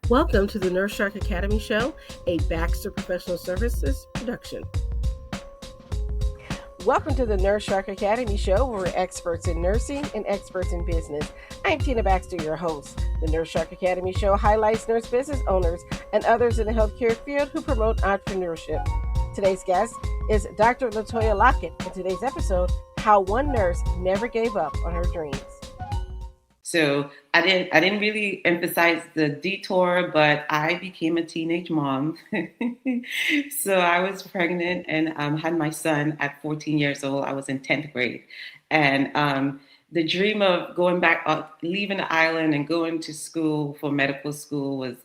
Welcome to the Nurse Shark Academy Show, a Baxter Professional Services production. Welcome to the Nurse Shark Academy Show, where we're experts in nursing and experts in business. I'm Tina Baxter, your host. The Nurse Shark Academy Show highlights nurse business owners and others in the healthcare field who promote entrepreneurship. Today's guest is Dr. LaToya Lockett. In today's episode, how one nurse never gave up on her dreams. So I didn't really emphasize the detour, but I became a teenage mom. So I was pregnant and had my son at 14 years old. I was in 10th grade. And the dream of going back, leaving the island and going to school for medical school was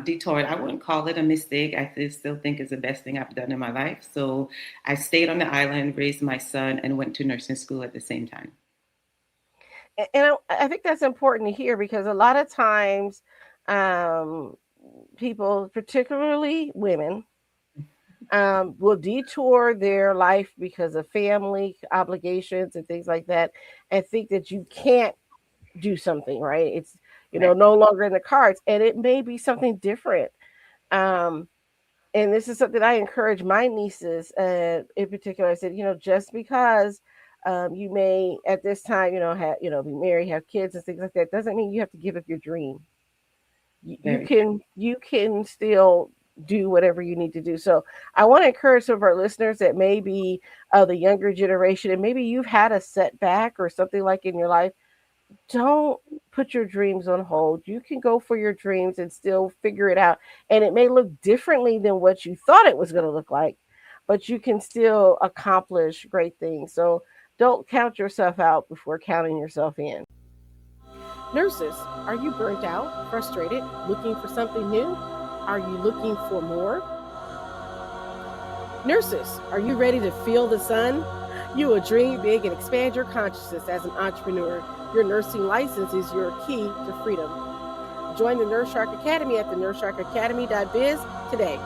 detoured. I wouldn't call it a mistake. I still think it's the best thing I've done in my life. So I stayed on the island, raised my son, and went to nursing school at the same time. And I think that's important to hear because a lot of times people, particularly women, will detour their life because of family obligations and things like that and think that you can't do something, right? It's, no longer in the cards, and it may be something different. And this is something I encourage my nieces in particular. I said, just because you may at this time, be married, have kids and things like that, doesn't mean you have to give up your dream. You can still do whatever you need to do. So I want to encourage some of our listeners that may be the younger generation, and maybe you've had a setback or something like in your life. Don't put your dreams on hold. You can go for your dreams and still figure it out. And it may look differently than what you thought it was going to look like, but you can still accomplish great things. So don't count yourself out before counting yourself in. Nurses, are you burnt out, frustrated, looking for something new? Are you looking for more? Nurses, are you ready to feel the sun? You will dream big and expand your consciousness as an entrepreneur. Your nursing license is your key to freedom. Join the Nurse Shark Academy at the nursesharkacademy.biz today.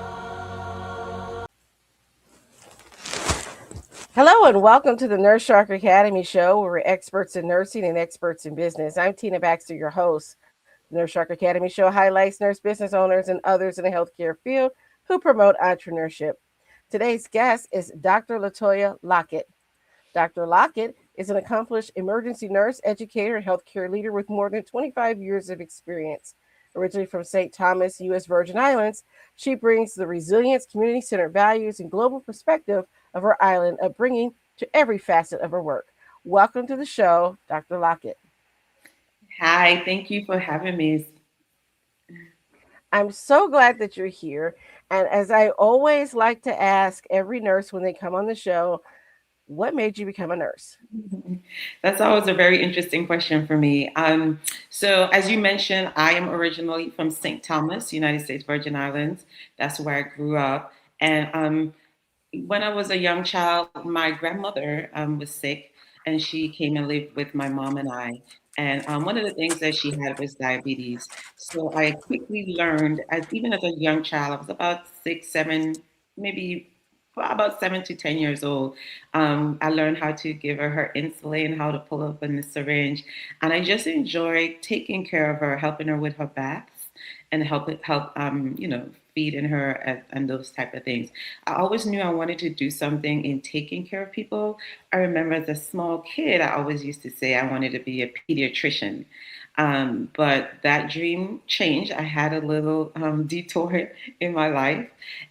Hello and welcome to the Nurse Shark Academy Show, where we're experts in nursing and experts in business. I'm Tina Baxter, your host. The Nurse Shark Academy Show highlights nurse business owners and others in the healthcare field who promote entrepreneurship. Today's guest is Dr. LaToya Lockett. Dr. Lockett is an accomplished emergency nurse, educator, and healthcare leader with more than 25 years of experience. Originally from St. Thomas, U.S. Virgin Islands, she brings the resilience, community-centered values, and global perspective of her island upbringing to every facet of her work. Welcome to the show, Dr. Lockett. Hi, thank you for having me. I'm so glad that you're here. And as I always like to ask every nurse when they come on the show, what made you become a nurse? That's always a very interesting question for me. So as you mentioned, I am originally from St. Thomas, United States Virgin Islands. That's where I grew up. And when I was a young child, my grandmother was sick, and she came and lived with my mom and I. And one of the things that she had was diabetes. So I quickly learned, even as a young child, I was about 6, 7, maybe about 7 to 10 years old. I learned how to give her insulin, how to pull open the syringe, and I just enjoyed taking care of her, helping her with her baths, and help feeding her and those type of things. I always knew I wanted to do something in taking care of people. I remember as a small kid, I always used to say I wanted to be a pediatrician. But that dream changed. I had a little detour in my life.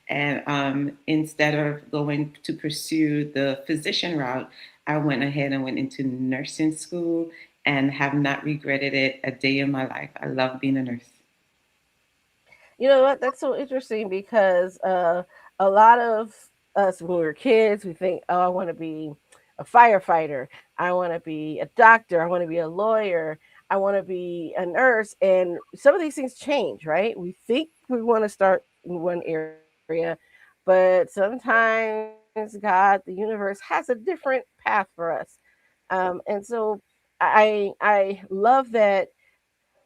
And instead of going to pursue the physician route, I went ahead and went into nursing school and have not regretted it a day in my life. I love being a nurse. You know what? That's so interesting because a lot of us, when we were kids, we think, oh, I want to be a firefighter. I want to be a doctor. I want to be a lawyer. I want to be a nurse. And some of these things change, right? We think we want to start in one area, but sometimes God, the universe, has a different path for us. And so I love that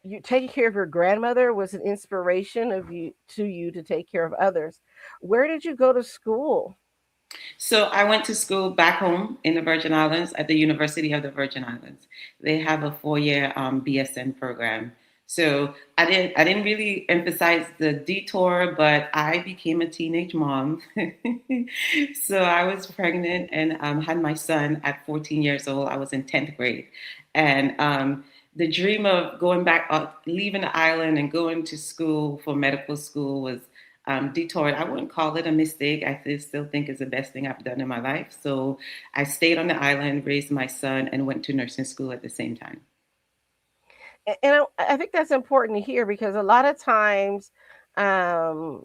you taking care of your grandmother was an inspiration to you to take care of others. Where did you go to school? So I went to school back home in the Virgin Islands at the University of the Virgin Islands. They have a 4-year BSN program. So I didn't really emphasize the detour, but I became a teenage mom. So I was pregnant and had my son at 14 years old. I was in 10th grade, and the dream of going back, leaving the island and going to school for medical school was detoured. I wouldn't call it a mistake. I still think it's the best thing I've done in my life. So I stayed on the island, raised my son, and went to nursing school at the same time. And I think that's important to hear because a lot of times, um,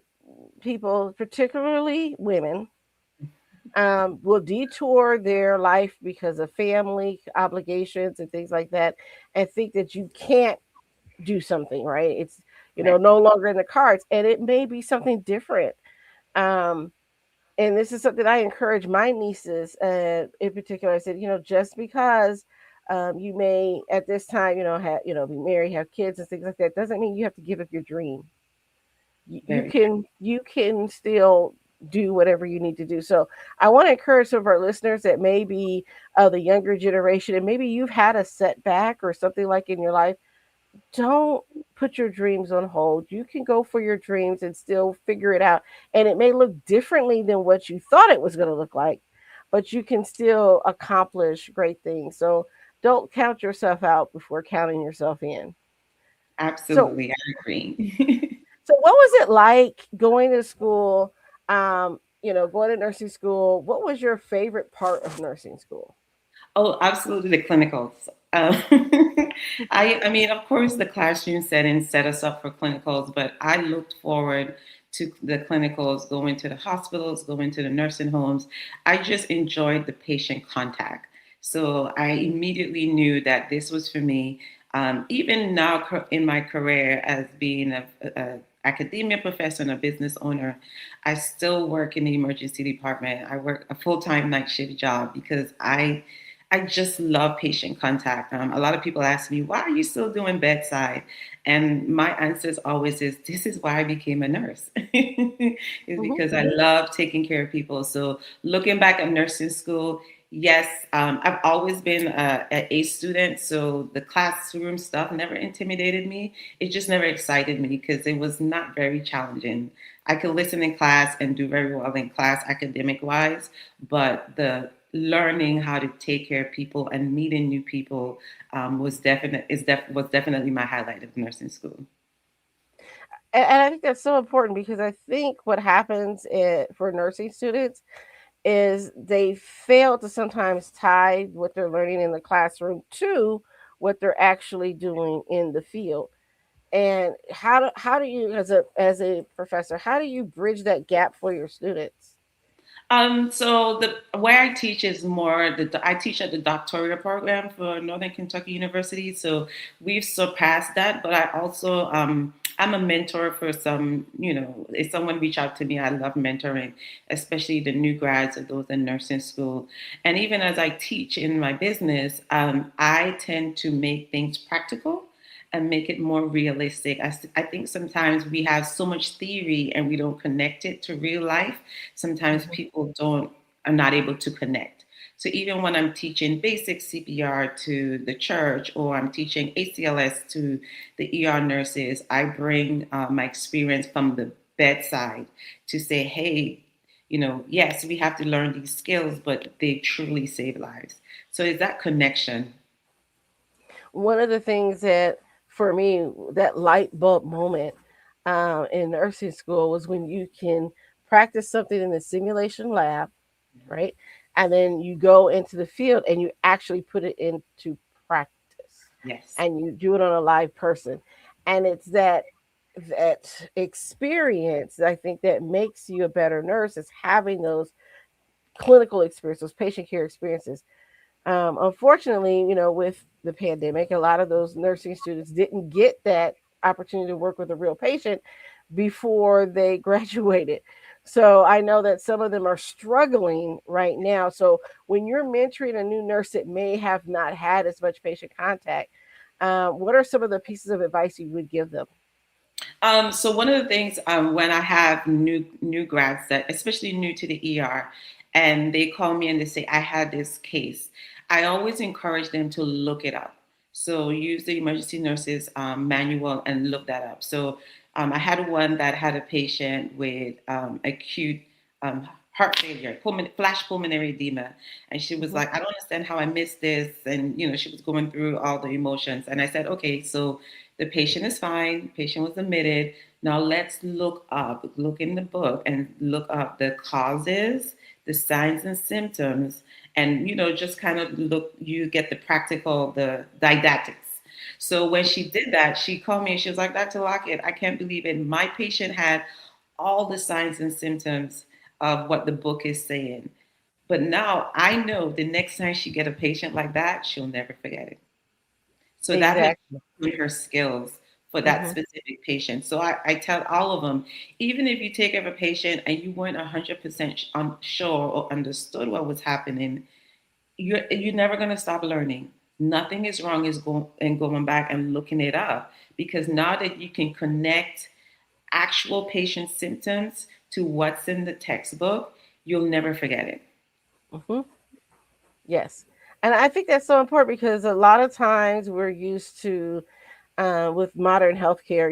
people, particularly women, will detour their life because of family obligations and things like that, and think that you can't do something, right? It's, Right. no longer in the cards, and it may be something different. Um, and this is something I encourage my nieces, in particular. I said, just because you may at this time, have, be married, have kids, and things like that, doesn't mean you have to give up your dream. You Very. can still do whatever you need to do. So I want to encourage some of our listeners that maybe the younger generation, and maybe you've had a setback or something like in your life. Don't put your dreams on hold. You can go for your dreams and still figure it out. And it may look differently than what you thought it was going to look like, but you can still accomplish great things. So don't count yourself out before counting yourself in. So, Absolutely, I agree. so what was it like going to school? Going to nursing school. What was your favorite part of nursing school? Oh, absolutely, the clinicals. Um, I mean, of course, the classroom setting set us up for clinicals, but I looked forward to the clinicals, going to the hospitals, going to the nursing homes. I just enjoyed the patient contact. So I immediately knew that this was for me. Even now in my career as being a academia professor and a business owner, I still work in the emergency department. I work a full-time night shift job because I just love patient contact. A lot of people ask me, why are you still doing bedside? And my answer is always is, this is why I became a nurse. Is Hmm. because I love taking care of people. So looking back at nursing school, yes, I've always been an A student. So the classroom stuff never intimidated me. It just never excited me because it was not very challenging. I could listen in class and do very well in class academic wise, but the learning how to take care of people and meeting new people was definitely my highlight of nursing school. And I think that's so important because I think what happens for nursing students is they fail to sometimes tie what they're learning in the classroom to what they're actually doing in the field. And how do you, as a professor, how do you bridge that gap for your students? So the where I teach is more I teach at the doctoral program for Northern Kentucky University. So we've surpassed that, but I also I'm a mentor for some. If someone reach out to me, I love mentoring, especially the new grads or those in nursing school. And even as I teach in my business, I tend to make things practical and make it more realistic. I think sometimes we have so much theory and we don't connect it to real life. Sometimes Mhm. people don't are not able to connect. So even when I'm teaching basic CPR to the church or I'm teaching ACLS to the ER nurses, I bring my experience from the bedside to say, hey, yes, we have to learn these skills, but they truly save lives. So it's that connection. One of the things that, for me, that light bulb moment in nursing school was when you can practice something in the simulation lab, right? And then you go into the field and you actually put it into practice, Yes. and you do it on a live person. And it's that experience, I think, that makes you a better nurse, is having those clinical experiences, those patient care experiences. Unfortunately, with the pandemic, a lot of those nursing students didn't get that opportunity to work with a real patient before they graduated. So I know that some of them are struggling right now. So when you're mentoring a new nurse that may have not had as much patient contact, what are some of the pieces of advice you would give them? So one of the things when I have new grads that, especially new to the ER, and they call me and they say I had this case, I always encourage them to look it up. So use the emergency nurses manual and look that up. So I had one that had a patient with acute heart failure, flash pulmonary edema, and she was Mhm. like, "I don't understand how I missed this," and she was going through all the emotions. And I said, "Okay, so the patient is fine. Patient was admitted. Now let's look in the book and look up the causes, the signs and symptoms, and just kind of look. You get the practical, the didactics." So when she did that, she called me and she was like, "Dr. Lockett, I can't believe it. My patient had all the signs and symptoms of what the book is saying. But now I know the next time she get a patient like that, she'll never forget it." So that has Exactly. shown her skills for that Mhm. specific patient. So I tell all of them, even if you take care of a patient and you weren't 100% sure or understood what was happening, you're never going to stop learning. Nothing is wrong is going back and looking it up, because now that you can connect actual patient symptoms to what's in the textbook, you'll never forget it. Mhm. Yes. And I think that's so important because a lot of times we're used to with modern healthcare,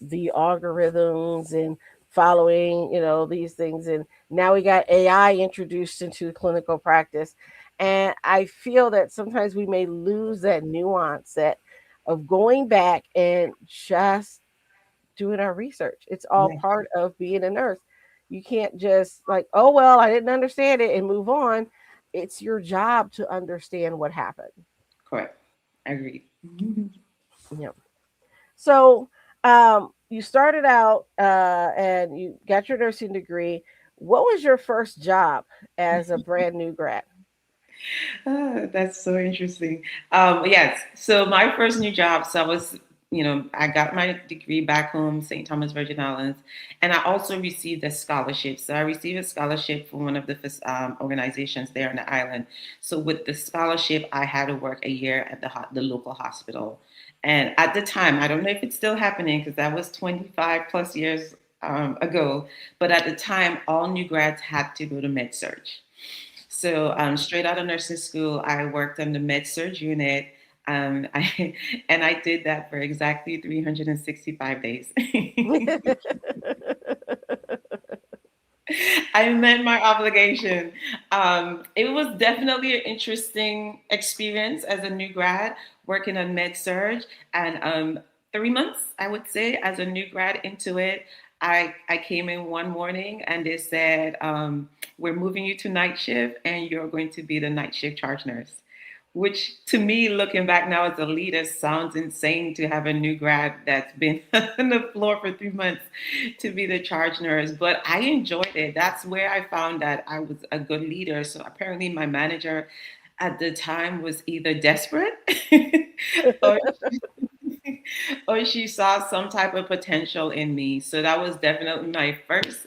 the algorithms and following, these things. And now we got AI introduced into clinical practice. And I feel that sometimes we may lose that nuance that of going back and just doing our research. It's all Yeah, part of being a nurse. You can't just like, oh well, I didn't understand it and move on. It's your job to understand what happened. correct. Agreed. Yeah. So you started out and you got your nursing degree. What was your first job as a brand new grad? That's so interesting. Yes. So my first new job, so I got my degree back home, St. Thomas Virgin Islands, and I also received a scholarship. So I received a scholarship from one of the organizations there on the island. So with the scholarship, I had to work a year at the local hospital. And at the time, I don't know if it's still happening because that was 25 plus years ago, but at the time, all new grads had to go to med surg. So straight out of nursing school, I worked on the med surg unit. And I did that for exactly 365 days. I met my obligation. It was definitely an interesting experience as a new grad working on med surg, and 3 months, I would say, as a new grad into it. I came in one morning and they said, "We're moving you to night shift and you're going to be the night shift charge nurse." Which to me, looking back now as a leader, sounds insane to have a new grad that's been on the floor for 3 months to be the charge nurse. But I enjoyed it. That's where I found that I was a good leader. So apparently, my manager at the time was either desperate or or she saw some type of potential in me. So that was definitely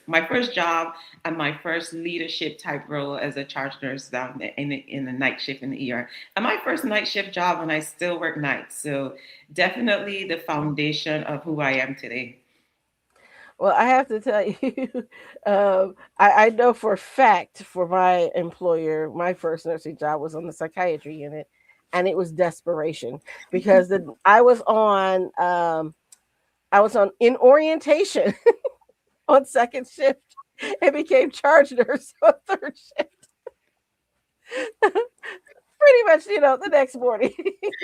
my first job and my first leadership type role as a charge nurse down there in the night shift in the ER. And my first night shift job when I still work nights. So definitely the foundation of who I am today. Well, I have to tell you, I know for a fact for my employer, my first nursing job was on the psychiatry unit, and it was desperation because I was on in orientation on second shift and became charge nurse on third shift. Pretty much, the next morning.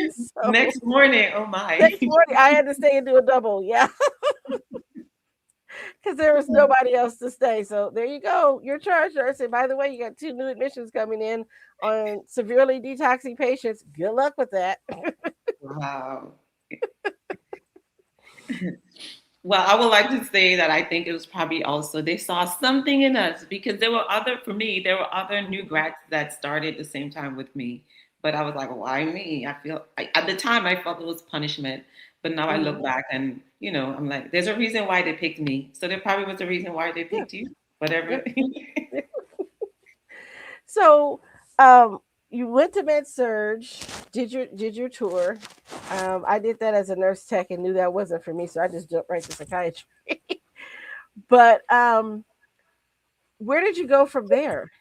So Next morning, oh my. next morning, I had to stay and do a double. Yeah, because there was nobody else to stay. So there you go. You're charge nurse. And by the way, you got two new admissions coming in on severely detoxing patients. Good luck with that. Wow. Well, I would like to say that I think it was probably also they saw something in us, because there were other new grads that started the same time with me. But I was like, why me? At the time I felt it was punishment. But now I look Mhm. back and, I'm like, there's a reason why they picked me. So there probably was a reason why they Yeah. picked you. Whatever. Yep. So, um, you went to Med Surge, did your tour. I did that as a nurse tech and knew that wasn't for me, so I just jumped right to psychiatry. But where did you go from there?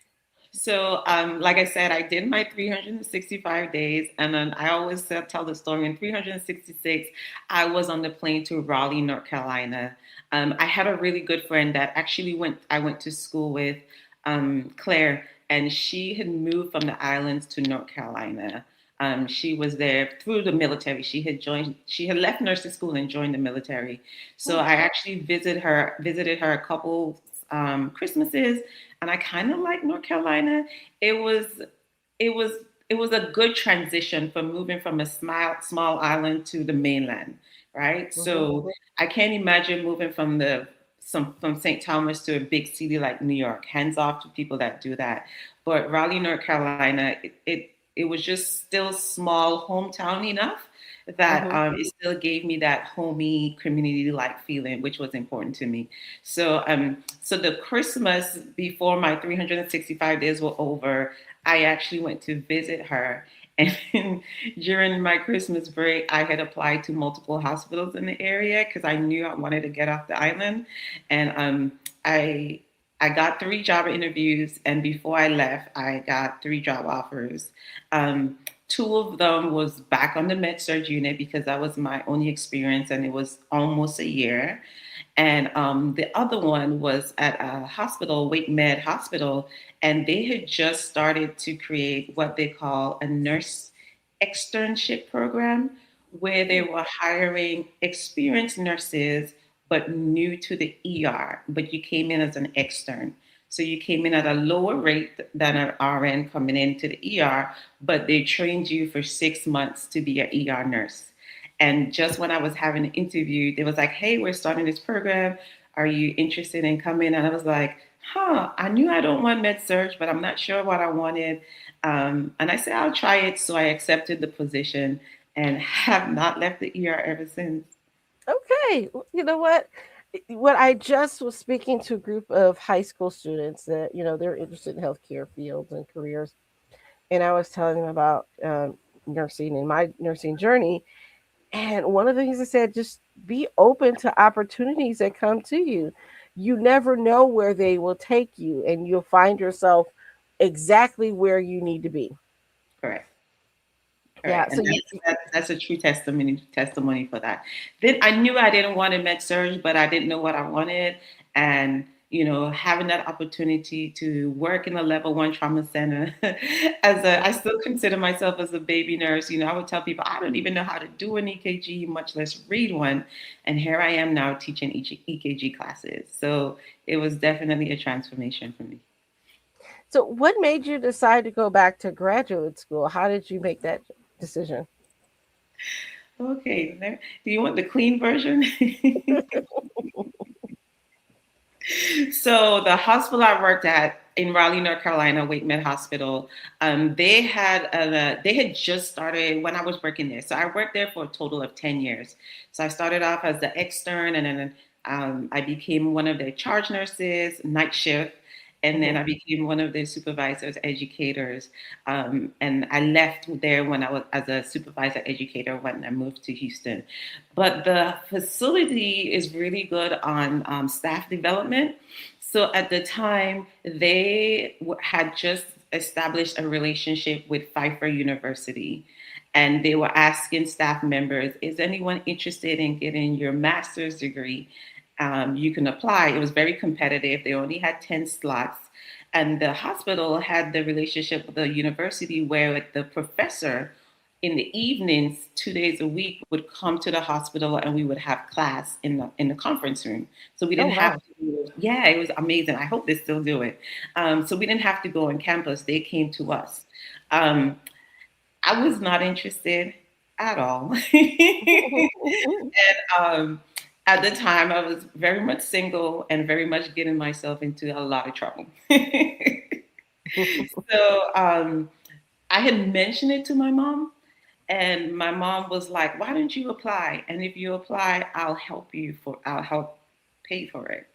So, like I said, I did my 365 days, and then I always tell the story. In 366, I was on the plane to Raleigh, North Carolina. I had a really good friend that actually I went to school with, Claire, and she had moved from the islands to North Carolina. She was there through the military. She had left nursing school and joined the military. So Hmm. I actually visited her a couple Christmases, and I kind of like North Carolina. It was it was it was a good transition from moving from a small island to the mainland, right? Hmm. So I can't imagine moving from St. Thomas to a big city like New York. Hands off to people that do that. But Raleigh, North Carolina, it was just still small, hometown enough that Hmm. it still gave me that homey community like feeling, which was important to me. So the Christmas before my 365 days were over, I actually went to visit her. And during my Christmas break, I had applied to multiple hospitals in the area because I knew I wanted to get off the island. And I I got three job interviews, and before I left, I got three job offers. Um, Two of them was back on the med surg unit because that was my only experience, and it was almost a year. And the other one was at a hospital, Wake Med Hospital, and they had just started to create what they call a nurse externship program where they were hiring experienced nurses but new to the ER, but you came in as an extern. So you came in at a lower rate than an RN coming into the ER, but they trained you for 6 months to be an ER nurse. And just when I was having an interview, they was like, "Hey, we're starting this program. Are you interested in coming?" And I was like, "Huh, I knew I don't want med surge, but I'm not sure what I wanted." And I said, "I'll try it." So I accepted the position and have not left the ER ever since. Okay, you know what? When I just was speaking to a group of high school students that they're interested in healthcare fields and careers, and I was telling them about nursing and my nursing journey. And one of the things I said, just be open to opportunities that come to you. You never know where they will take you, and you'll find yourself exactly where you need to be. Correct. Yeah. Correct. So And you. that's a true testimony for that. Then I knew I didn't want to med surge, but I didn't know what I wanted. And having that opportunity to work in a level 1 trauma center I still consider myself as a baby nurse. I would tell people I don't even know how to do an EKG, much less read one. And here I am now teaching EKG classes. So it was definitely a transformation for me. So what made you decide to go back to graduate school? How did you make that decision? Okay, do you want the clean version? So the hospital I worked at in Raleigh, North Carolina, Wake Med Hospital, they had just started when I was working there. So I worked there for a total of 10 years. So I started off as the extern, and then I became one of their charge nurses, night shift. And then Hmm. I became one of their supervisors, educators. And I left there when I was as a supervisor educator when I moved to Houston. But the facility is really good on staff development. So at the time, they had just established a relationship with Pfeiffer University. And they were asking staff members, is anyone interested in getting your master's degree? You can apply. It was very competitive. They only had 10 slots. And the hospital had the relationship with the university where, like, the professor in the evenings, 2 days a week, would come to the hospital and we would have class in the conference room. So we Oh didn't have wow. to. Yeah, it was amazing. I hope they still do it. So we didn't have to go on campus. They came to us. Um, I was not interested at all. um, at the time, I was very much single and very much getting myself into a lot of trouble. So I had mentioned it to my mom, and my mom was like, "Why don't you apply? And if you apply, I'll help pay for it."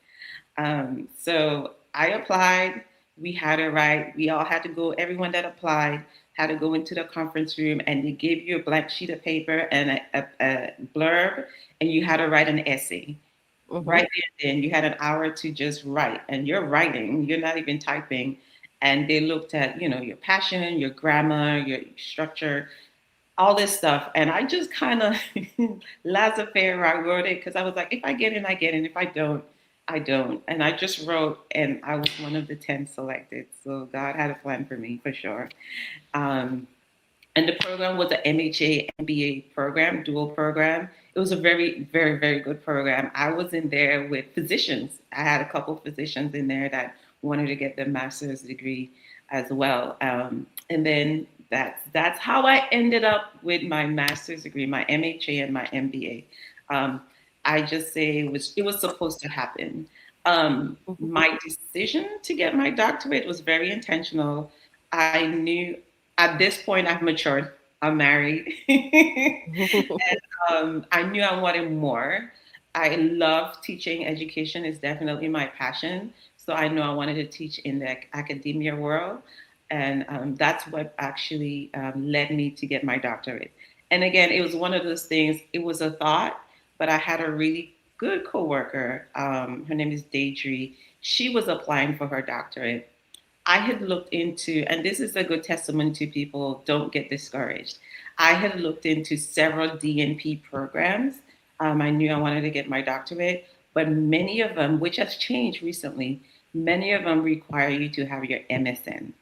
So I applied. We had it right. We all had to go. Everyone that applied had to go into the conference room, and they gave you a blank sheet of paper and a blurb, and you had to write an essay. Hmm. Right there, then you had an hour to just write, and you're writing. You're not even typing. and they looked at, your passion, your grammar, your structure, all this stuff. And I just kind of laissez faire, I wrote it because I was like, if I get in, I get in. If I don't, I don't. And I just wrote, and I was one of the 10 selected. So God had a plan for me for sure. Um, and the program was a MHA MBA program, dual program. It was a very, very, very good program. I was in there with physicians. I had a couple of physicians in there that wanted to get their master's degree as well. And then that's how I ended up with my master's degree, my MHA and my MBA. I just say it was supposed to happen. My decision to get my doctorate was very intentional. I knew at this point I've matured. I'm married. I knew I wanted more. I love teaching. Education is definitely my passion. So I know I wanted to teach in the academia world. And that's what actually led me to get my doctorate. And again, it was one of those things, it was a thought, but I had a really good coworker. Her name is Deidre. She was applying for her doctorate. I had looked into, and this is a good testament to people, don't get discouraged. I had looked into several DNP programs. I knew I wanted to get my doctorate, but many of them, which has changed recently, many of them require you to have your MSN,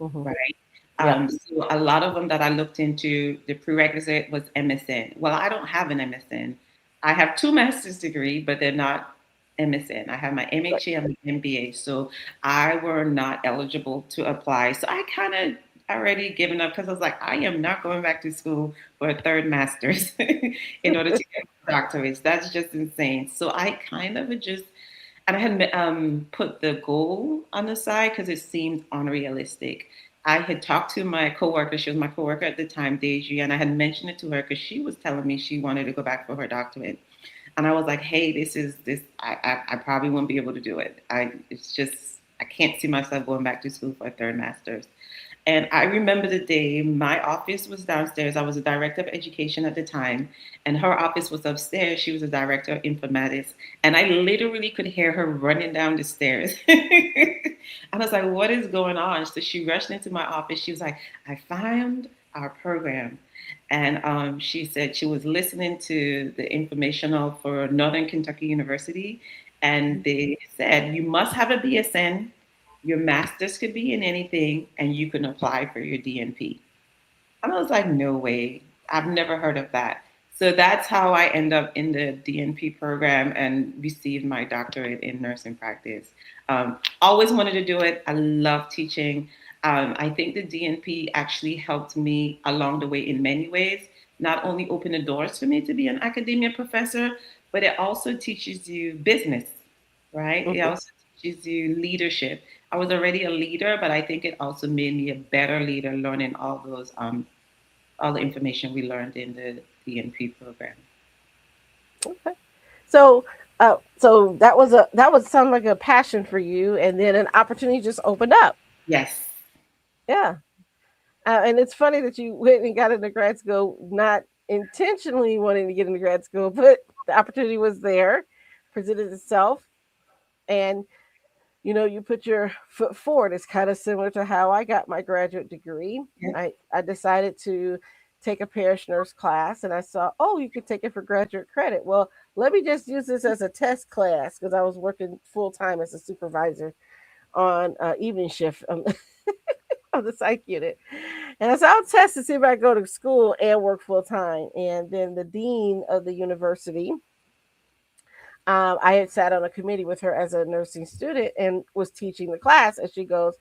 Mhm. right? Yeah. So a lot of them that I looked into, the prerequisite was MSN. Well, I don't have an MSN. I have two master's degree, but they're not MSN. I have my Right. MHA and my MBA, so I were not eligible to apply. So I kind of already given up because I was like, I am not going back to school for a third master's in order to get my doctorate. That's just insane. So I kind of just and I had put the goal on the side because it seemed unrealistic. I had talked to my coworker. She was my coworker at the time, Deidre, and I had mentioned it to her because she was telling me she wanted to go back for her doctorate. And I was like, "Hey, this is this. I probably won't be able to do it. It's just I can't see myself going back to school for a third master's." And I remember the day my office was downstairs. I was a director of education at the time, and her office was upstairs. She was a director of informatics. And I literally could hear her running down the stairs. And I was like, what is going on? So she rushed into my office. She was like, I found our program. And she said she was listening to the informational for Northern Kentucky University. And they said, you must have a BSN, your master's could be in anything, and you can apply for your DNP. And I was like, no way. I've never heard of that. So that's how I end up in the DNP program and received my doctorate in nursing practice. Always wanted to do it. I love teaching. I think the DNP actually helped me along the way in many ways. Not only open the doors for me to be an academia professor, but it also teaches you business, right? It Mhm. also teaches you leadership. I was already a leader, but I think it also made me a better leader, learning all the information we learned in the DNP program. Okay. So, so that was sound like a passion for you, and then an opportunity just opened up. Yes. Yeah. And it's funny that you went and got into grad school, not intentionally wanting to get into grad school, but the opportunity was there, presented itself, and you put your foot forward. It's kind of similar to how I got my graduate degree. Yes. I decided to take a parish nurse class, and I saw, oh, you could take it for graduate credit. Well, let me just use this as a test class because I was working full time as a supervisor on evening shift of the psych unit. And I said, I'll test to see if I go to school and work full time. And then the dean of the university, I had sat on a committee with her as a nursing student and was teaching the class. And she goes,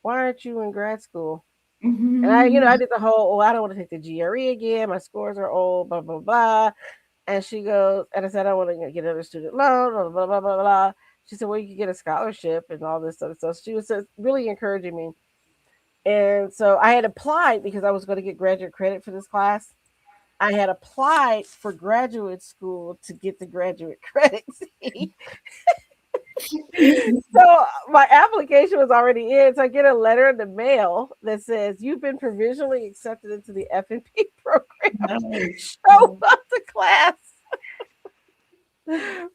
why aren't you in grad school? And I Mhm. did the whole, oh, I don't want to take the GRE again. My scores are old, blah, blah, blah. And she goes, and I said, I want to get another student loan, blah, blah, blah, blah, blah. She said, well, you can get a scholarship and all this other stuff. She was really encouraging me. And so I had applied because I was going to get graduate credit for this class. I had applied for graduate school to get the graduate credit. So my application was already in. So I get a letter in the mail that says you've been provisionally accepted into the FNP program. Nice. Show up to class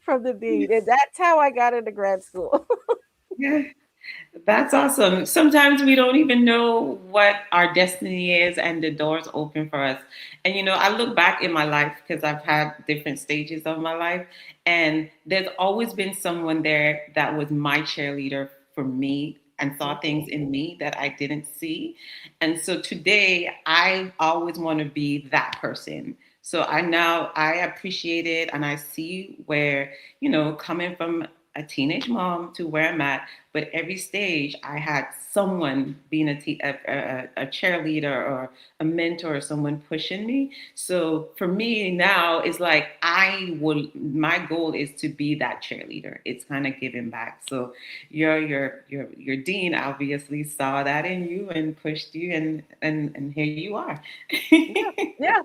from the dean, and that's how I got into grad school. Yeah. That's awesome. Sometimes we don't even know what our destiny is, and the doors open for us. And I look back in my life because I've had different stages of my life, and there's always been someone there that was my cheerleader for me and saw things in me that I didn't see. And so today, I always want to be that person. So I appreciate it, and I see where, coming from a teenage mom to where I'm at, but every stage I had someone being a cheerleader or a mentor or someone pushing me. So for me now, it's like my goal is to be that cheerleader. It's kind of giving back. So your dean obviously saw that in you and pushed you, and here you are. Yeah, yeah.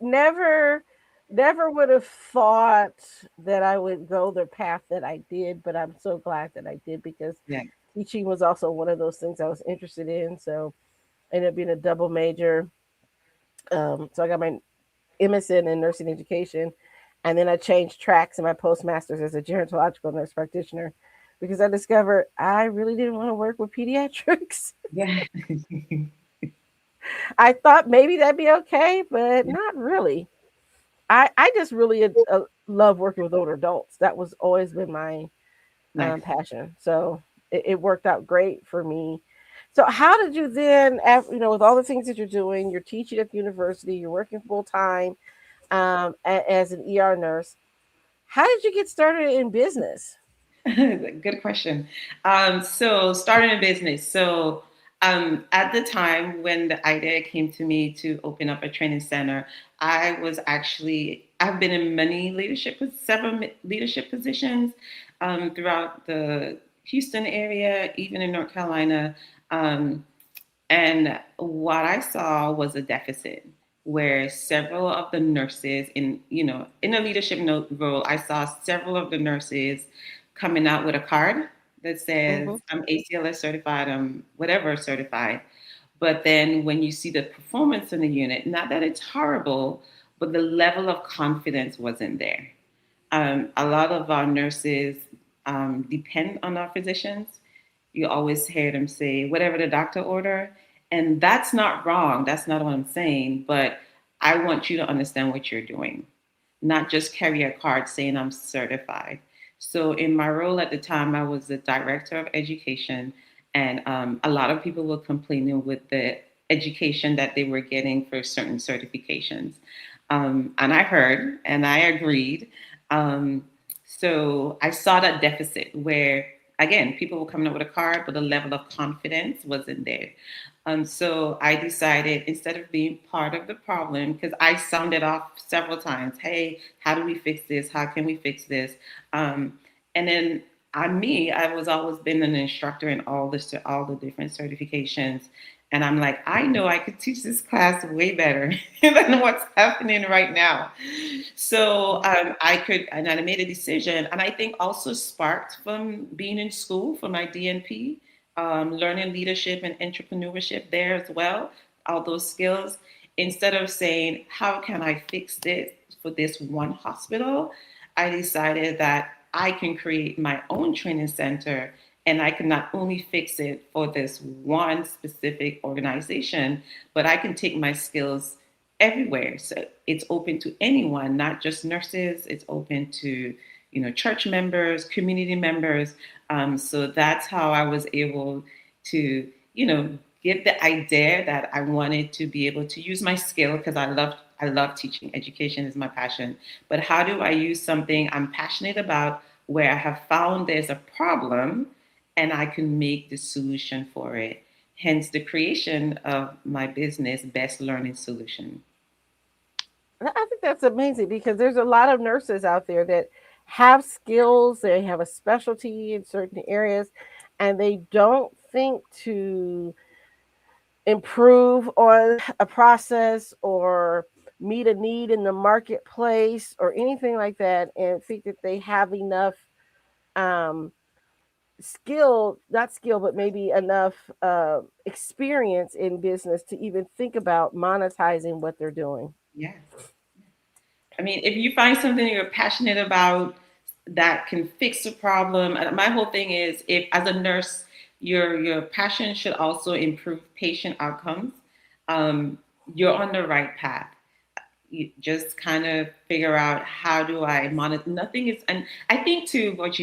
Never, never would have thought that I would go the path that I did, but I'm so glad that I did because Yeah. teaching was also one of those things I was interested in. So I ended up being a double major. So I got my MSN in nursing education, and then I changed tracks in my postmasters as a gerontological nurse practitioner because I discovered I really didn't want to work with pediatrics. Yeah. I thought maybe that'd be okay, but not really. I just really love working with older adults. That was always been my Nice. passion. So it worked out great for me. So how did you then, after, with all the things that you're doing, you're teaching at the university, you're working full time as an ER nurse. How did you get started in business? Good question. So starting a business. So at the time when the idea came to me to open up a training center, I've been in several leadership positions throughout the Houston area, even in North Carolina. Um, and what I saw was a deficit where several of the nurses in a role, I saw several of the nurses coming out with a card that says Mm-hmm. I'm ACLS certified, I'm whatever certified. But then when you see the performance in the unit, not that it's horrible, but the level of confidence wasn't there. A lot of our nurses depend on our physicians. You always hear them say, whatever the doctor order. And that's not wrong. That's not what I'm saying. But I want you to understand what you're doing, not just carry a card saying I'm certified. So, in my role at the time, I was the director of education, and a lot of people were complaining with the education that they were getting for certain certifications. And I heard and I agreed. Um, so I saw that deficit where, again, people were coming up with a card, but the level of confidence wasn't there. So I decided instead of being part of the problem, because I sounded off several times, hey, how do we fix this? How can we fix this? Um, and then I was always been an instructor in all the different certifications. And I'm like, I know I could teach this class way better than what's happening right now. So and I made a decision. And I think also sparked from being in school for my DNP, learning leadership and entrepreneurship there as well, all those skills. Instead of saying, how can I fix this for this one hospital? I decided that I can create my own training center and I can not only fix it for this one specific organization, but I can take my skills everywhere. So it's open to anyone, not just nurses. It's open to church members, community members. So that's how I was able to get the idea that I wanted to be able to use my skill because I love teaching. Education is my passion. But how do I use something I'm passionate about where I have found there's a problem and I can make the solution for it? Hence the creation of my business, Best Learning Solution. I think that's amazing because there's a lot of nurses out there that have skills, they have a specialty in certain areas, and they don't think to improve on a process or meet a need in the marketplace or anything like that, and think that they have enough um, skill, not skill, but maybe enough experience in business to even think about monetizing what they're doing. Yeah. I mean, if you find something you're passionate about, that can fix a problem. And my whole thing is, if as a nurse, your passion should also improve patient outcomes. Um, you're on the right path. You just kind of figure out, how do I monitor. Nothing is, and I think too, what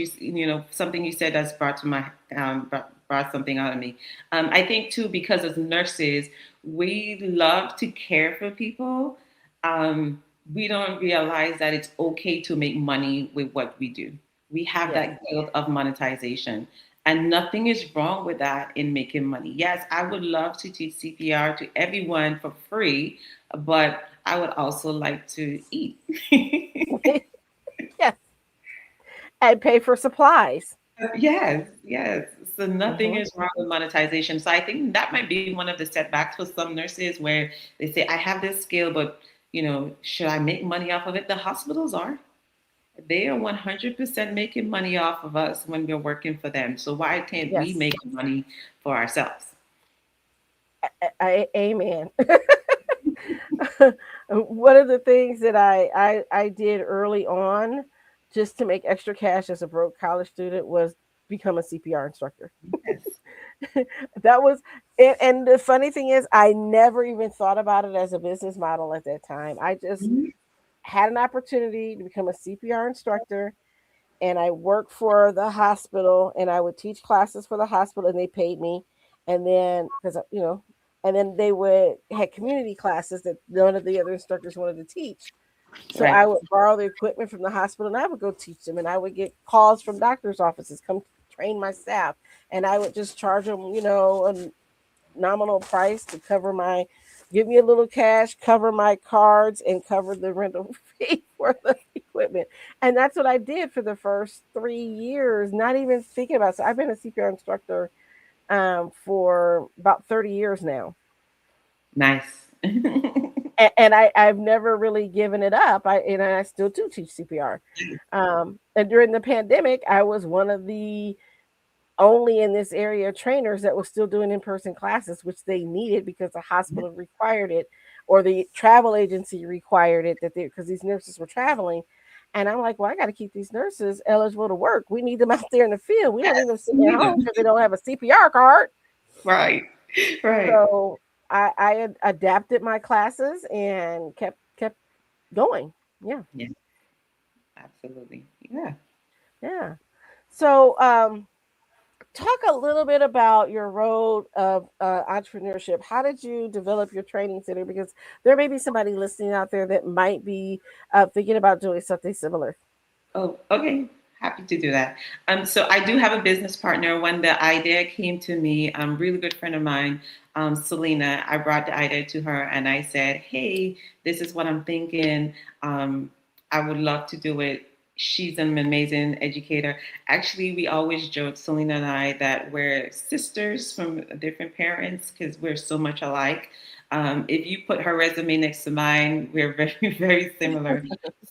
something you said that's brought to my brought something out of me. I think too, because as nurses, we love to care for people. um, we don't realize that it's okay to make money with what we do. We have Yes. that guilt of monetization. And nothing is wrong with that in making money. Yes, I would love to teach CPR to everyone for free, but I would also like to eat. Yes. And pay for supplies. Yes, yes. So nothing Hmm. is wrong with monetization. So I think that might be one of the setbacks for some nurses, where they say, I have this skill, but should I make money off of it? The hospitals are. They are 100% making money off of us when we're working for them. So why can't we Yes. make money for ourselves? Amen. One of the things that I did early on, just to make extra cash as a broke college student, was become a CPR instructor. Yes. That was, and the funny thing is, I never even thought about it as a business model at that time. I just Mhm. had an opportunity to become a CPR instructor, and I worked for the hospital, and I would teach classes for the hospital, and they paid me. And then, because and then they would had community classes that none of the other instructors wanted to teach. So I Right. would borrow the equipment from the hospital, and I would go teach them, and I would get calls from doctors' offices, come train my staff, and I would just charge them, a nominal price to cover my, give me a little cash, cover my cards, and cover the rental fee for the equipment. And that's what I did for the first 3 years, not even thinking about it. So I've been a CPR instructor for about 30 years now. Nice. And I've never really given it up. I still do teach CPR. And during the pandemic, I was one of the only in this area trainers that was still doing in-person classes, which they needed because the hospital required it, or the travel agency required it, that they, because these nurses were traveling. And I'm like, well, I got to keep these nurses eligible to work. We need them out there in the field. We don't need them sitting at Need home them. because they don't have a CPR card. Right. Right. So I had adapted my classes and kept going. Yeah, Yeah, absolutely. Yeah. yeah. So talk a little bit about your road of entrepreneurship. How did you develop your training center? Because there may be somebody listening out there that might be thinking about doing something similar. Oh, okay. Happy to do that. So I do have a business partner. When the idea came to me, really good friend of mine, Selena, I brought the idea to her and I said, hey, this is what I'm thinking. I would love to do it. She's an amazing educator. Actually, we always joke, Selena and I, that we're sisters from different parents because we're so much alike. If you put her resume next to mine, we're very, very similar.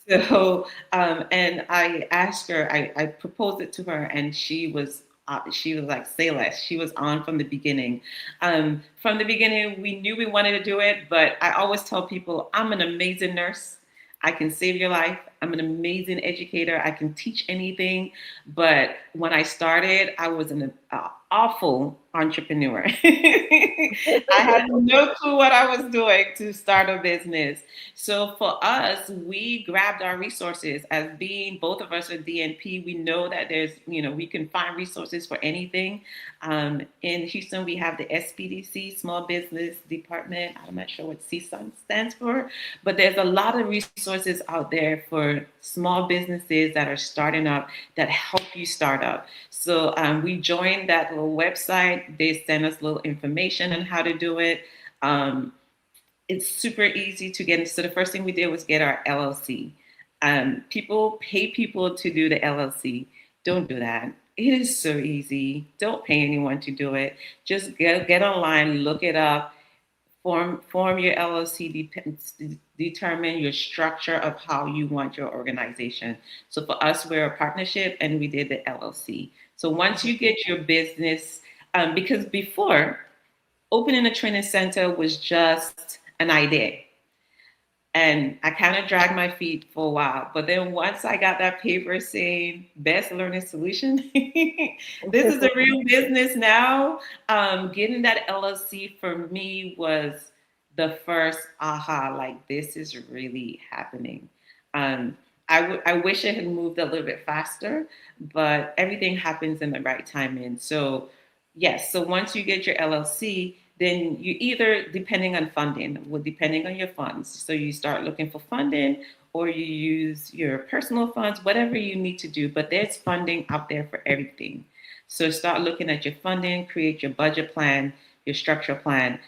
So, and I asked her, I proposed it to her, and she was like, say less. She was on from the beginning, we knew we wanted to do it, but I always tell people, I'm an amazing nurse. I can save your life. I'm an amazing educator. I can teach anything. But when I started, I was an awful entrepreneur. I had no clue what I was doing to start a business. So for us, we grabbed our resources. As being both of us are DNP, we know that we can find resources for anything. In Houston, we have the SBDC, Small Business Department. I'm not sure what CSUN stands for, but there's a lot of resources out there for small businesses that are starting up that help you start up. So we joined that little website. They send us little information on how to do it. Um, it's super easy to get. So the first thing we did was get our LLC. People pay people to do the LLC. Don't do that. It is so easy. Don't pay anyone to do it. Just get online, look it up, form your LLC, determine your structure of how you want your organization. So for us, we're a partnership, and we did the LLC. So once you get your business, because before, opening a training center was just an idea. And I kind of dragged my feet for a while. But then once I got that paper saying best learning solution, this is a real business now. Getting that LLC for me was the first aha, like this is really happening. Um, I wish it had moved a little bit faster, but everything happens in the right time. And so, yes, so once you get your LLC, then you either, depending on funding, well, depending on your funds, so you start looking for funding or you use your personal funds, whatever you need to do, but there's funding out there for everything. So start looking at your funding, create your budget plan, your structure plan.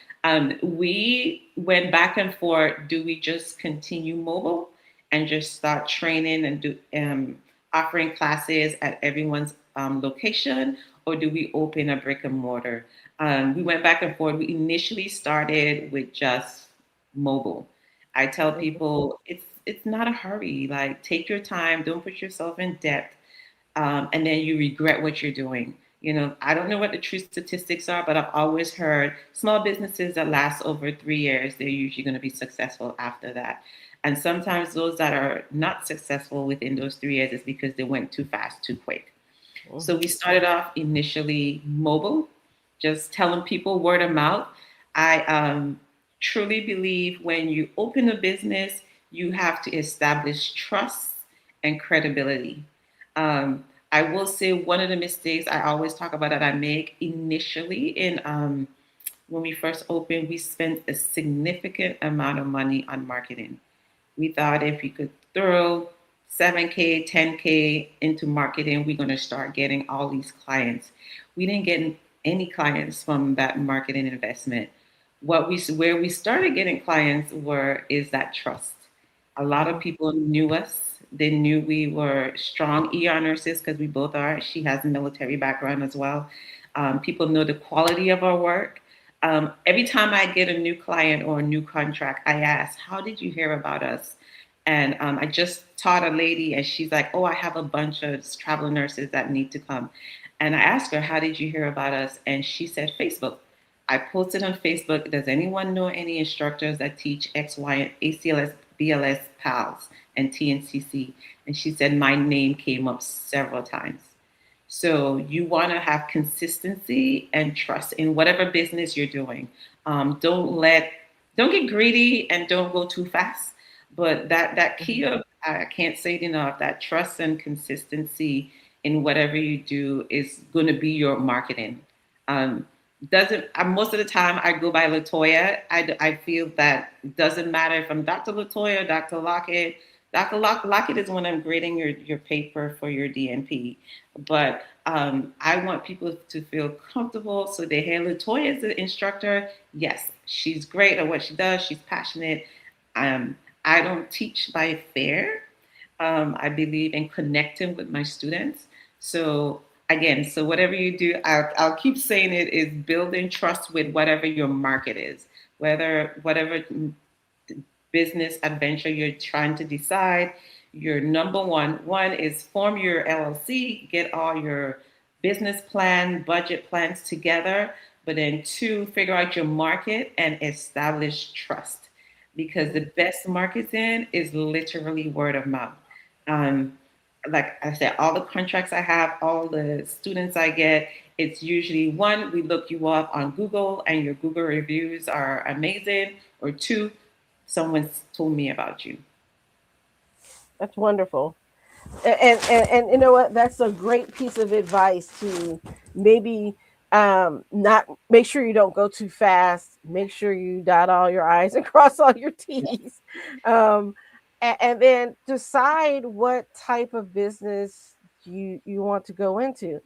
We went back and forth. Do we just continue mobile and just start training and do offering classes at everyone's location, or do we open a brick and mortar? We went back and forth. We initially started with just mobile. I tell people it's not a hurry. Like take your time. Don't put yourself in debt, and then you regret what you're doing. You know, I don't know what the true statistics are, but I've always heard small businesses that last over 3 years, they're usually going to be successful after that. And sometimes those that are not successful within those 3 years is because they went too fast, too quick. So we started off initially mobile, just telling people word of mouth. I truly believe when you open a business, you have to establish trust and credibility. I will say one of the mistakes I always talk about that I make initially in when we first opened, we spent a significant amount of money on marketing. We thought if we could throw 7K, 10K into marketing, we're going to start getting all these clients. We didn't get any clients from that marketing investment. Where we started getting clients were is that trust. A lot of people knew us. They knew we were strong ER nurses because we both are. She has a military background as well. People know the quality of our work. Every time I get a new client or a new contract, I ask, "How did you hear about us?" And I just taught a lady, and she's like, "Oh, I have a bunch of travel nurses that need to come." And I asked her, "How did you hear about us?" And she said, "Facebook." I posted on Facebook, "Does anyone know any instructors that teach X, Y, and ACLS, BLS, PALS, and TNCC?" And she said, my name came up several times. So you want to have consistency and trust in whatever business you're doing. Don't get greedy and don't go too fast. But that key of, I can't say it enough, that trust and consistency in whatever you do is going to be your marketing. Um, doesn't Most of the time I go by LaToya. I feel that it doesn't matter if I'm Dr. LaToya, Dr. Lockett. Lockett is when I'm grading your paper for your DNP. But I want people to feel comfortable. So they hear LaToya is the instructor. Yes, she's great at what she does. She's passionate. I don't teach by fear. I believe in connecting with my students. So again, so whatever you do, I'll keep saying it is building trust with whatever your market is, whatever business adventure you're trying to decide. Your number one is form your LLC, get all your business plan, budget plans together, but then two, figure out your market and establish trust because the best marketing is literally word of mouth. Um, like I said, all the contracts I have, all the students I get, it's usually one, we look you up on Google and your Google reviews are amazing, or two, someone's told me about you. That's wonderful. And you know what? That's a great piece of advice to maybe not make sure you don't go too fast. Make sure you dot all your I's and cross all your T's. Um, and then decide what type of business you want to go into.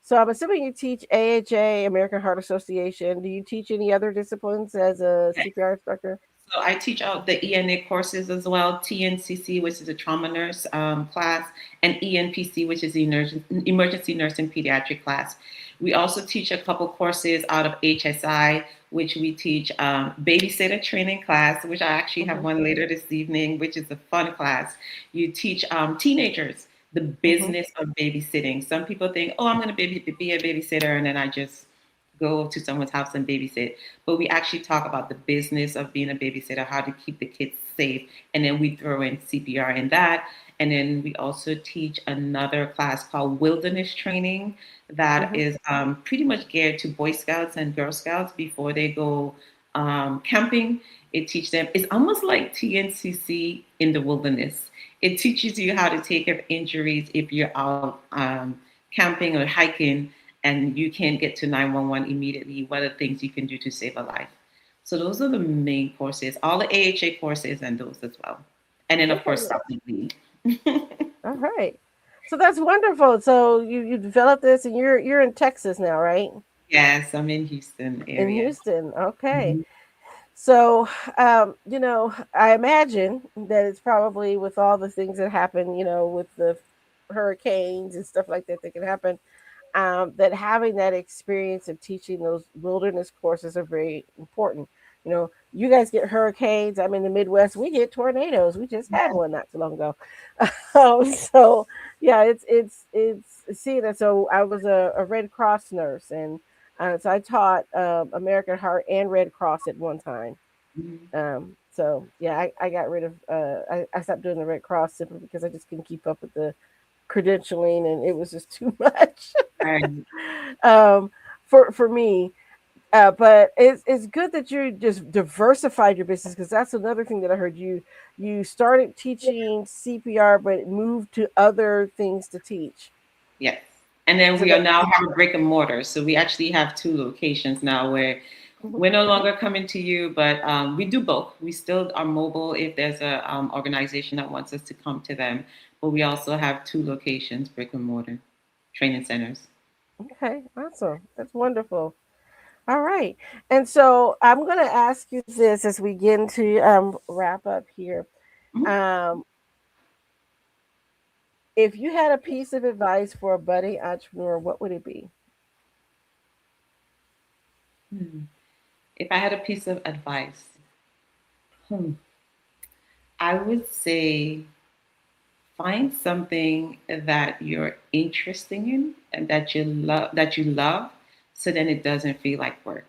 So I'm assuming you teach AHA, American Heart Association. Do you teach any other disciplines as a CPR instructor? So I teach out the ENA courses as well, TNCC, which is a trauma nurse class, and ENPC, which is the emergency nursing pediatric class. We also teach a couple courses out of HSI, which we teach babysitter training class, which I actually have Mm-hmm. one later this evening, which is a fun class. You teach teenagers the Mm-hmm. business of babysitting. Some people think, oh, I'm going to be a babysitter, and then I just go to someone's house and babysit, but we actually talk about the business of being a babysitter, how to keep the kids safe. And then we throw in CPR in that. And then we also teach another class called wilderness training that Mm-hmm. is pretty much geared to Boy Scouts and Girl Scouts before they go camping. It teaches them, it's almost like TNCC in the wilderness. It teaches you how to take care of injuries if you're out camping or hiking and you can't get to 911 immediately. What are things you can do to save a life? So those are the main courses, all the AHA courses and those as well. And then of Okay. course Southern League. All right. So that's wonderful. So you developed this, and you're in Texas now, right? Yes, I'm in Houston In area. Houston. Okay. Mhm. So, I imagine that it's probably with all the things that happen, with the hurricanes and stuff like that can happen, that having that experience of teaching those wilderness courses are very important. You guys get hurricanes. I'm in the Midwest. We get tornadoes. We just had one not too long ago. So yeah, it's seeing that. So I was a Red Cross nurse, and so I taught American Heart and Red Cross at one time. Mhm. So yeah, I got rid of I stopped doing the Red Cross simply because I just couldn't keep up with the credentialing, and it was just too much Right. um, for me. But it's good that you just diversified your business, because that's another thing that I heard you started teaching CPR, but moved to other things to teach. Yes. And then So we are that now have a brick and mortar. So we actually have two locations now where mhm, we're no longer coming to you, but we do both. We still are mobile if there's a organization that wants us to come to them. But we also have two locations, brick and mortar training centers. okay, awesome, that's wonderful. All right, and so I'm going to ask you this as we get into wrap up here. Mhm. Um, if you had a piece of advice for a budding entrepreneur, what would it be? Hmm. If I had a piece of advice, hmm, I would say find something that you're interested in and that you love, so then it doesn't feel like work,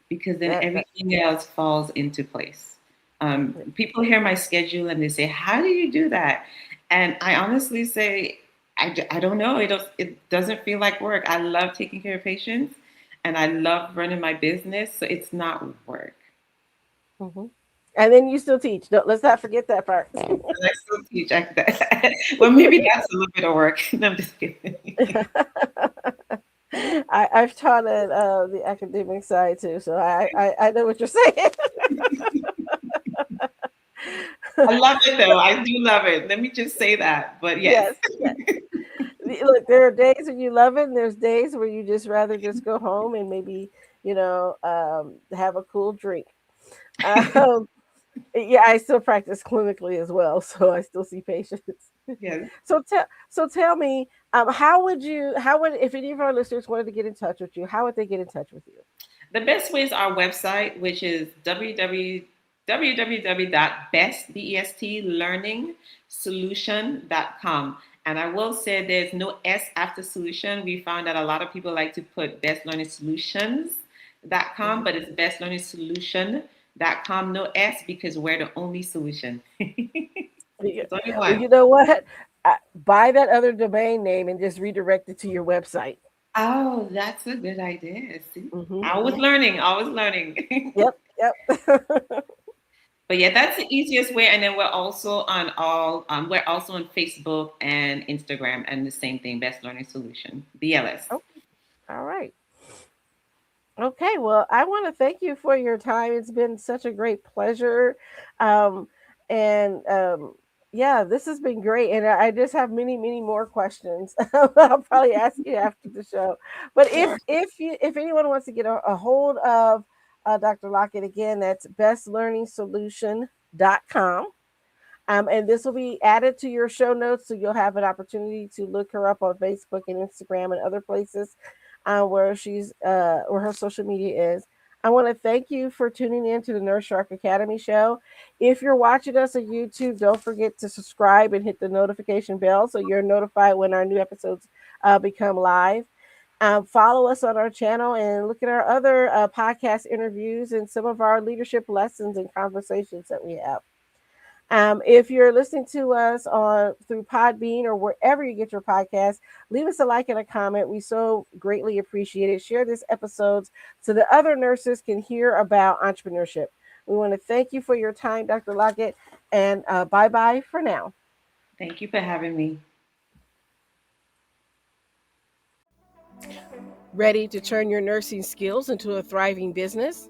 because then That everything else falls into place. People hear my schedule and they say, "How do you do that?" And I honestly say, I don't know. It doesn't feel like work. I love taking care of patients and I love running my business. So it's not work. mhm. And then you still teach. No, let's not forget that part. And I still teach like that. Well, maybe that's a little bit of work. No, I'm just kidding. I've taught at the academic side too, so I know what you're saying. I love it though. I do love it. Let me just say that. But yes. Yes, yes. Look, there are days when you love it, and there's days where you just rather just go home and maybe have a cool drink. Um, yeah, I still practice clinically as well, so I still see patients. Yes. So tell me, how would if any of our listeners wanted to get in touch with you, how would they get in touch with you? The best way is our website, which is www.bestlearningsolution.com. And I will say there's no S after solution. We found that a lot of people like to put bestlearningsolutions.com, Mhm. but it's bestlearningsolution.com, no S, because we're the only solution. Yeah. There's only Well, one. you know what? Buy that other domain name and just redirect it to your website. Oh, that's a good idea. See, Hmm. I was learning. I was learning. Yep, yep. But yeah, that's the easiest way. And then we're also on Facebook and Instagram, and the same thing, Best Learning Solution, BLS. Okay, all right. Okay, well, I want to thank you for your time. It's been such a great pleasure. Um, and yeah, this has been great. And I just have many, many more questions. I'll probably ask you after the show. But Sure. if anyone wants to get a hold of Dr. Lockett, again, that's bestlearningsolution.com. And this will be added to your show notes, so you'll have an opportunity to look her up on Facebook and Instagram and other places where her social media is. I want to thank you for tuning in to the Nurse Shark Academy show. If you're watching us on YouTube, don't forget to subscribe and hit the notification bell so you're notified when our new episodes become live. Follow us on our channel and look at our other podcast interviews and some of our leadership lessons and conversations that we have. If you're listening to us on through Podbean or wherever you get your podcast, leave us a like and a comment. We so greatly appreciate it. Share this episodes so that other nurses can hear about entrepreneurship. We want to thank you for your time, Dr. Lockett, and bye bye for now. Thank you for having me. Ready to turn your nursing skills into a thriving business?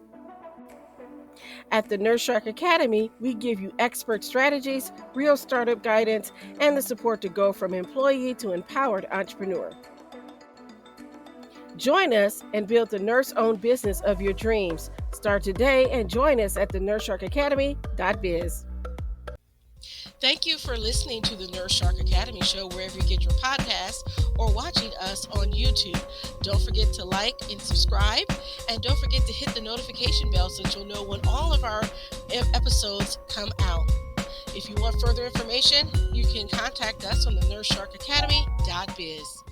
At the Nurse Shark Academy, we give you expert strategies, real startup guidance, and the support to go from employee to empowered entrepreneur. Join us and build the nurse-owned business of your dreams. Start today and join us at the nursesharkacademy.biz. Thank you for listening to the Nurse Shark Academy show wherever you get your podcasts or watching us on YouTube. Don't forget to like and subscribe, and don't forget to hit the notification bell so that you'll know when all of our episodes come out. If you want further information, you can contact us on the nursesharkacademy.biz.